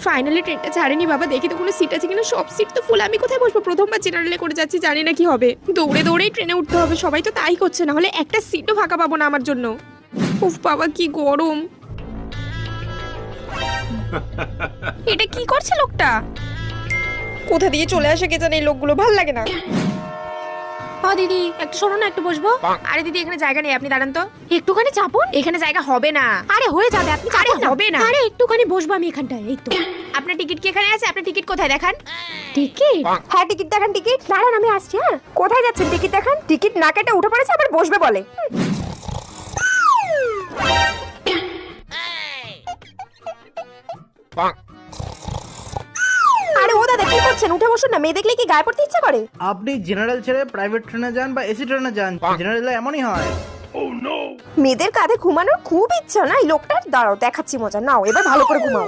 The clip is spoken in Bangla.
ফাইনালি ট্রেনটা ছাড়েনি বাবা, দেখি তো কোনো সিট আছে কিনা। সব সিট তো ফুল, আমি কোথায় বসবো? প্রথমবার জেনারেলে করে যাচ্ছি, জানি না কি হবে। দৌড়ে দৌড়েই ট্রেনে উঠতে হবে, সবাই তো তাই করছে, না হলে একটা সিটও ফাঁকা পাবো না আমার জন্য। উফ বাবা কি গরম। এটা কি করছে লোকটা? কোথা দিয়ে চলে আসে কে জানে এই লোকগুলো, ভাল লাগে না। দিদি একটু শোনো না, একটু বসবো। আরে দিদি এখানে জায়গা নেই, আপনি দাঁড়ান তো। একটুখানি চাপুন, এখানে জায়গা হবে না। আরে হয়ে যাবে, আপনি আরে হবে না। আরে একটুখানি বসবো আমি এখানটায়, এই তো। আপনার টিকিট কি এখানে আছে? আপনার টিকিট কোথায় দেখান? টিকিট? হ্যাঁ টিকিট দেখান, টিকিট। দাঁড়ান আমি আসছি। হ্যাঁ কোথায় যাচ্ছেন? টিকিট দেখান। টিকিট না কেটে উঠে পড়েছে, আবার বসবে বলে। আরে ও দাদা কি করছেন? উঠে বসুন না, মেয়ে দেখলে কি গায়ে পড়তে ইচ্ছা করে? আপনি জেনারেল ছেড়ে প্রাইভেট ট্রেনে যান বা এসি ট্রেনে যান, জেনারেলে এমনই হয়। মেয়েদের কাঁধে ঘুমানোর খুব ইচ্ছা না এই লোকটার। দাঁড়াও দেখাচ্ছি মজা, নাও এবার ভালো করে ঘুমাও।